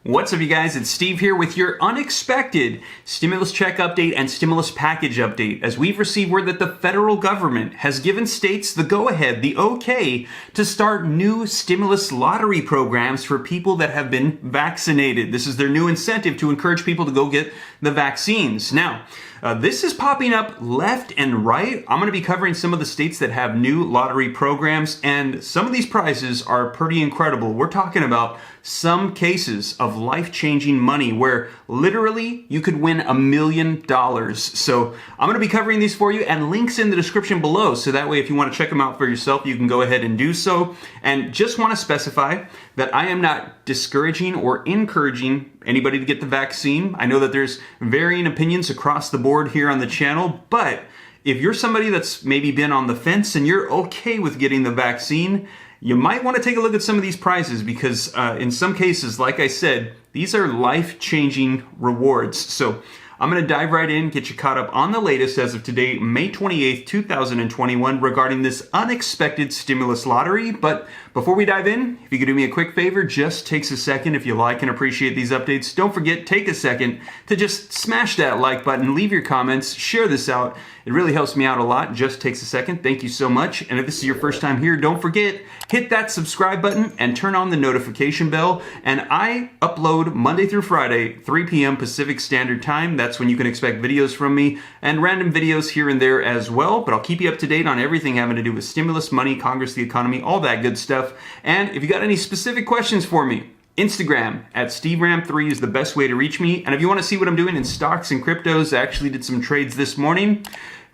What's up, you guys? It's Steve here with your unexpected stimulus check update and stimulus package update, as we've received word that the federal government has given states the go-ahead, the okay, to start new stimulus lottery programs for people that have been vaccinated. This is their new incentive to encourage people to go get the vaccines. Now, this is popping up left and right. I'm going to be covering some of the states that have new lottery programs, and some of these prizes are pretty incredible. We're talking about some cases of life-changing money where literally you could win $1 million. So I'm going to be covering these for you, and links in the description below, so that way if you want to check them out for yourself, you can go ahead and do so. And just want to specify that I am not discouraging or encouraging anybody to get the vaccine. I know that there's varying opinions across the board here on the channel, but if you're somebody that's maybe been on the fence and you're okay with getting the vaccine, you might want to take a look at some of these prizes, because in some cases, like I said, these are life-changing rewards. So I'm going to dive right in, get you caught up on the latest as of today, May 28th, 2021, regarding this unexpected stimulus lottery. But before we dive in, if you could do me a quick favor, just takes a second. If you like and appreciate these updates, don't forget, take a second to just smash that like button, leave your comments, share this out. It really helps me out a lot. Just takes a second. Thank you so much. And if this is your first time here, don't forget, hit that subscribe button and turn on the notification bell. And I upload Monday through Friday, 3 p.m. Pacific Standard Time. That's when you can expect videos from me, and random videos here and there as well. But I'll keep you up to date on everything having to do with stimulus, money, Congress, the economy, all that good stuff. And if you got any specific questions for me, Instagram at SteveRam3 is the best way to reach me. And if you want to see what I'm doing in stocks and cryptos, I actually did some trades this morning.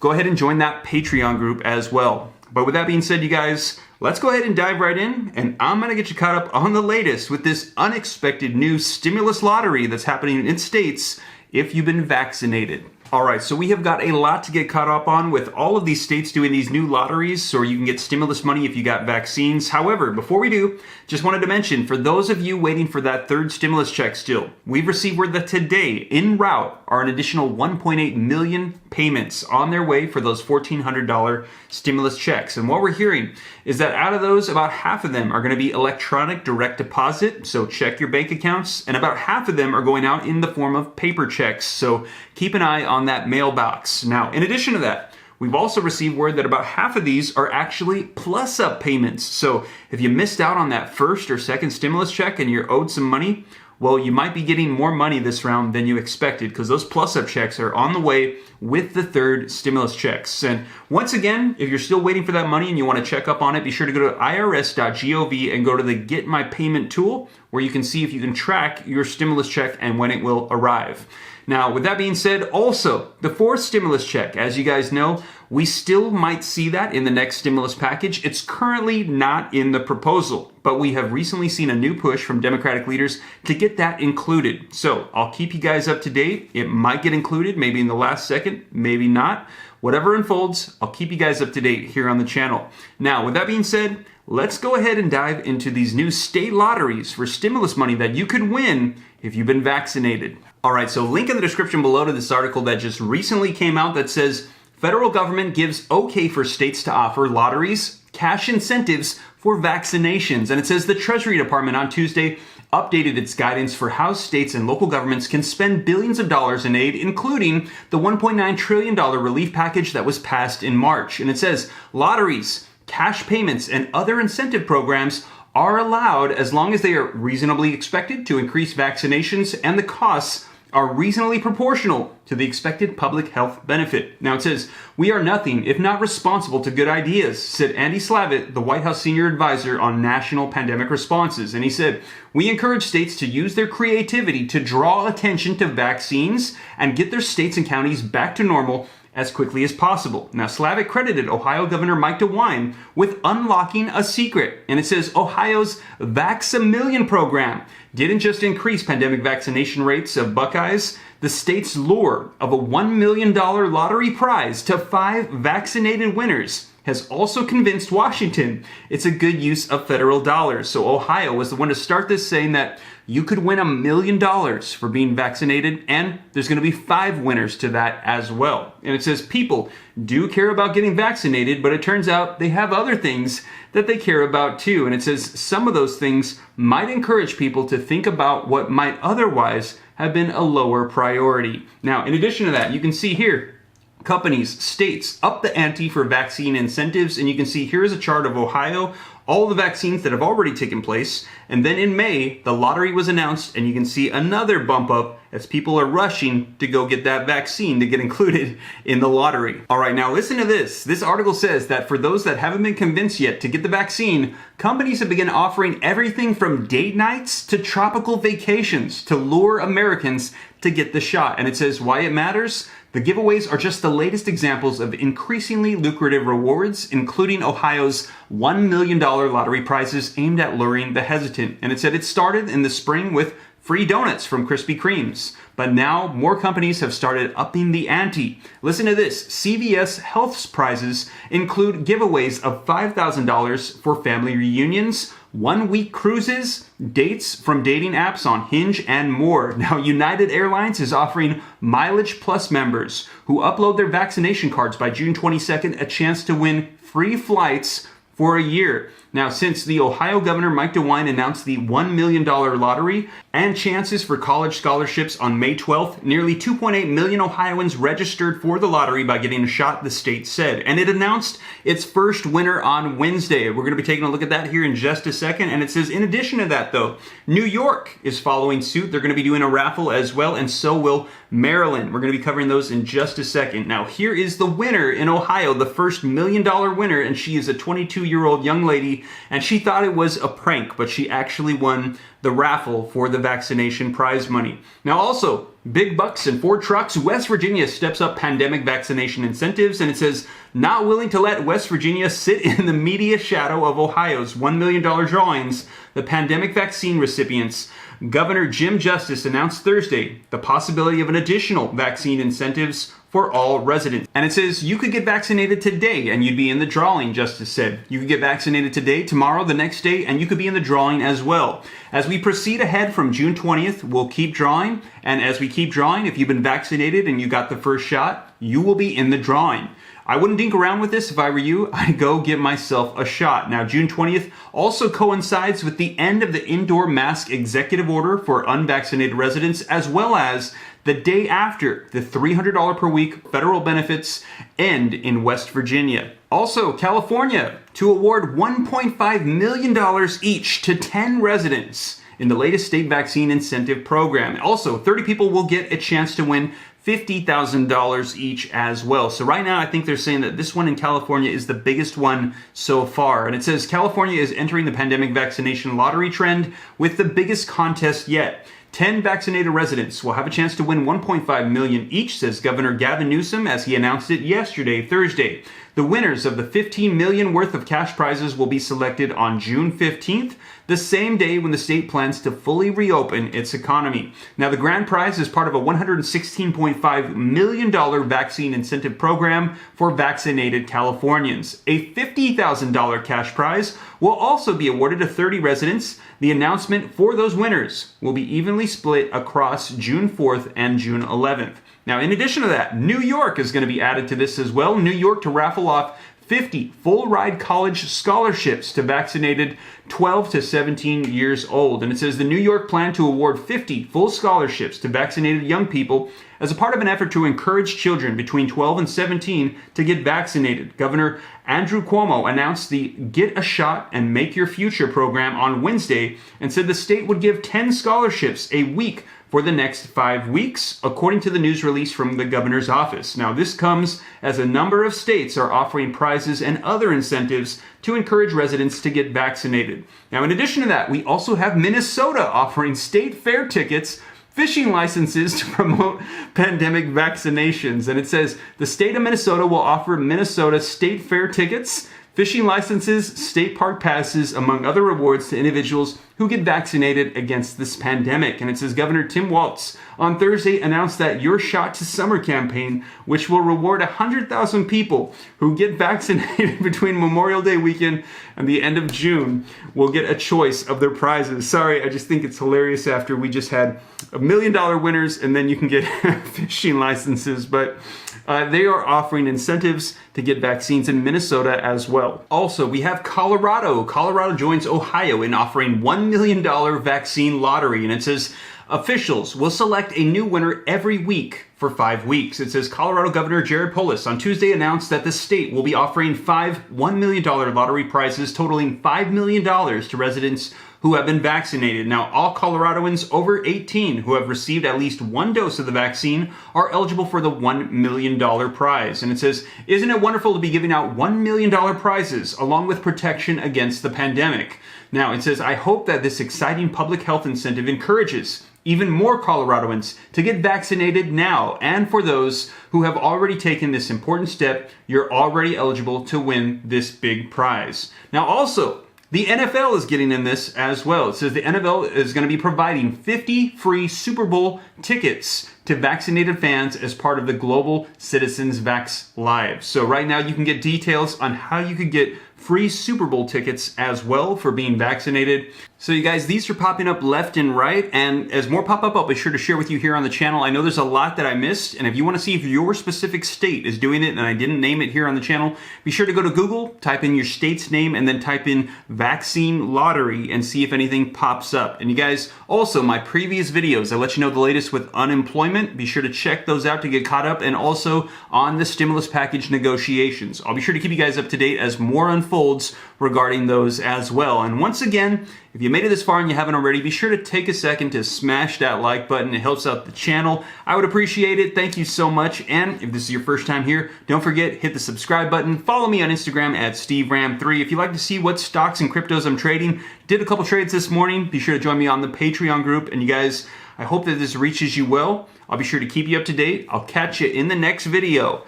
Go ahead and join that Patreon group as well. But with that being said, you guys, let's go ahead and dive right in, and I'm going to get you caught up on the latest with this unexpected new stimulus lottery that's happening in states if you've been vaccinated. All right, so we have got a lot to get caught up on with all of these states doing these new lotteries, so you can get stimulus money if you got vaccines. However, before we do, just wanted to mention, for those of you waiting for that third stimulus check still, we've received word that today, en route, are an additional 1.8 million payments on their way for those $1,400 stimulus checks. And what we're hearing is that out of those, about half of them are going to be electronic direct deposit, so check your bank accounts, and about half of them are going out in the form of paper checks, so keep an eye on that mailbox. Now, in addition to that, we've also received word that about half of these are actually plus-up payments. So if you missed out on that first or second stimulus check and you're owed some money, well, you might be getting more money this round than you expected, because those plus-up checks are on the way with the third stimulus checks. And once again, if you're still waiting for that money and you want to check up on it, be sure to go to irs.gov and go to the Get My Payment tool, where you can see if you can track your stimulus check and when it will arrive. Now, with that being said, also, the fourth stimulus check, as you guys know, we still might see that in the next stimulus package. It's currently not in the proposal, but we have recently seen a new push from Democratic leaders to get that included. So I'll keep you guys up to date. It might get included, maybe in the last second, maybe not. Whatever unfolds, I'll keep you guys up to date here on the channel. Now, with that being said, let's go ahead and dive into these new state lotteries for stimulus money that you could win if you've been vaccinated. All right, so link in the description below to this article that just recently came out that says federal government gives okay for states to offer lotteries, cash incentives for vaccinations. And it says the Treasury Department on Tuesday updated its guidance for how states and local governments can spend billions of dollars in aid, including the $1.9 trillion relief package that was passed in March. And it says lotteries, cash payments, and other incentive programs are allowed as long as they are reasonably expected to increase vaccinations and the costs are reasonably proportional to the expected public health benefit. Now it says, we are nothing if not responsible to good ideas, said Andy Slavitt, the White House senior advisor on national pandemic responses. And he said, we encourage states to use their creativity to draw attention to vaccines and get their states and counties back to normal as quickly as possible. Now, Slavitt credited Ohio Governor Mike DeWine with unlocking a secret. And it says Ohio's Vax-A-Million program didn't just increase pandemic vaccination rates of Buckeyes. The state's lure of a $1 million lottery prize to 5 vaccinated winners has also convinced Washington it's a good use of federal dollars. So Ohio was the one to start this, saying that you could win $1 million for being vaccinated, and there's going to be 5 winners to that as well. And it says people do care about getting vaccinated, but it turns out they have other things that they care about too. And it says some of those things might encourage people to think about what might otherwise have been a lower priority. Now, in addition to that, you can see here, companies, states up the ante for vaccine incentives, and you can see here's a chart of Ohio, all the vaccines that have already taken place, and then in May, the lottery was announced, and you can see another bump up as people are rushing to go get that vaccine to get included in the lottery. All right, now listen to this. This article says that for those that haven't been convinced yet to get the vaccine, companies have begun offering everything from date nights to tropical vacations to lure Americans to get the shot. And it says why it matters. The giveaways are just the latest examples of increasingly lucrative rewards, including Ohio's $1 million lottery prizes aimed at luring the hesitant. And it said it started in the spring with free donuts from Krispy Kremes. But now more companies have started upping the ante. Listen to this. CVS Health's prizes include giveaways of $5,000 for family reunions, 1-week cruises, dates from dating apps on Hinge, and more. Now, United Airlines is offering Mileage Plus members who upload their vaccination cards by June 22nd a chance to win free flights for a year. Now, since the Ohio Governor Mike DeWine announced the $1 million lottery and chances for college scholarships on May 12th, nearly 2.8 million Ohioans registered for the lottery by getting a shot, the state said. And it announced its first winner on Wednesday. We're going to be taking a look at that here in just a second. And it says, in addition to that, though, New York is following suit. They're going to be doing a raffle as well, and so will Maryland. We're going to be covering those in just a second. Now, here is the winner in Ohio, the first $1 million winner, and she is a 22-year-old young lady, and she thought it was a prank, but she actually won the raffle for the vaccination prize money. Now, also, big bucks and Ford trucks. West Virginia steps up pandemic vaccination incentives, and it says, not willing to let West Virginia sit in the media shadow of Ohio's $1 million drawings, the pandemic vaccine recipients. Governor Jim Justice announced Thursday the possibility of an additional vaccine incentives for all residents. And it says you could get vaccinated today and you'd be in the drawing, Justice said. You could get vaccinated today, tomorrow, the next day, and you could be in the drawing as well. As we proceed ahead from June 20th, we'll keep drawing. And as we keep drawing, if you've been vaccinated and you got the first shot, you will be in the drawing. I wouldn't dink around with this if I were you. I'd go give myself a shot. Now, June 20th also coincides with the end of the indoor mask executive order for unvaccinated residents, as well as the day after the $300 per week federal benefits end in West Virginia. Also, California to award $1.5 million each to 10 residents in the latest state vaccine incentive program. Also, 30 people will get a chance to win $50,000 each as well. So right now, I think they're saying that this one in California is the biggest one so far. And it says California is entering the pandemic vaccination lottery trend with the biggest contest yet. 10 vaccinated residents will have a chance to win $1.5 million each, says Governor Gavin Newsom as he announced it yesterday, Thursday. The winners of the $15 million worth of cash prizes will be selected on June 15th, the same day when the state plans to fully reopen its economy. Now, the grand prize is part of a $116.5 million vaccine incentive program for vaccinated Californians. A $50,000 cash prize will also be awarded to 30 residents. The announcement for those winners will be evenly split across June 4th and June 11th. Now, in addition to that, New York is going to be added to this as well. New York to raffle off 50 full-ride college scholarships to vaccinated 12 to 17 years old. And it says the New York plan to award 50 full scholarships to vaccinated young people as a part of an effort to encourage children between 12 and 17 to get vaccinated. Governor Andrew Cuomo announced the Get a Shot and Make Your Future program on Wednesday and said the state would give 10 scholarships a week for the next 5 weeks, according to the news release from the governor's office. Now, this comes as a number of states are offering prizes and other incentives to encourage residents to get vaccinated. Now, in addition to that, we also have Minnesota offering state fair tickets, fishing licenses to promote pandemic vaccinations. And it says the state of Minnesota will offer Minnesota state fair tickets, fishing licenses, state park passes, among other rewards to individuals who get vaccinated against this pandemic. And it says Governor Tim Walz on Thursday announced that Your Shot to Summer campaign, which will reward 100,000 people who get vaccinated between Memorial Day weekend and the end of June, will get a choice of their prizes. Sorry, I just think it's hilarious after we just had $1 million winners and then you can get fishing licenses. But they are offering incentives to get vaccines in Minnesota as well. Also, we have Colorado. Colorado joins Ohio in offering $1 million vaccine lottery. And it says officials will select a new winner every week for 5 weeks. It says Colorado Governor Jared Polis on Tuesday announced that the state will be offering five $1 million lottery prizes totaling $5 million to residents who have been vaccinated. Now, all Coloradoans over 18 who have received at least one dose of the vaccine are eligible for the $1 million prize. And it says, isn't it wonderful to be giving out $1 million prizes along with protection against the pandemic? Now, it says, I hope that this exciting public health incentive encourages even more Coloradoans to get vaccinated now. And for those who have already taken this important step, you're already eligible to win this big prize. Now, also, the NFL is getting in this as well. It says the NFL is going to be providing 50 free Super Bowl tickets to vaccinated fans as part of the Global Citizens Vax Live. So right now you can get details on how you could get free Super Bowl tickets as well for being vaccinated. So you guys, these are popping up left and right, and as more pop up, I'll be sure to share with you here on the channel. I know there's a lot that I missed, and if you want to see if your specific state is doing it and I didn't name it here on the channel, be sure to go to Google, type in your state's name, and then type in vaccine lottery and see if anything pops up. And you guys, also my previous videos, I let you know the latest with unemployment. Be sure to check those out to get caught up, and also on the stimulus package negotiations. I'll be sure to keep you guys up to date as more unfolds regarding those as well. And once again, if you made it this far and you haven't already, be sure to take a second to smash that like button. It helps out the channel. I would appreciate it. Thank you so much. And if this is your first time here, don't forget, hit the subscribe button. Follow me on Instagram at SteveRam3. If you'd like to see what stocks and cryptos I'm trading, did a couple trades this morning. Be sure to join me on the Patreon group. And you guys, I hope that this reaches you well. I'll be sure to keep you up to date. I'll catch you in the next video.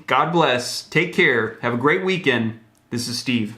God bless. Take care. Have a great weekend. This is Steve.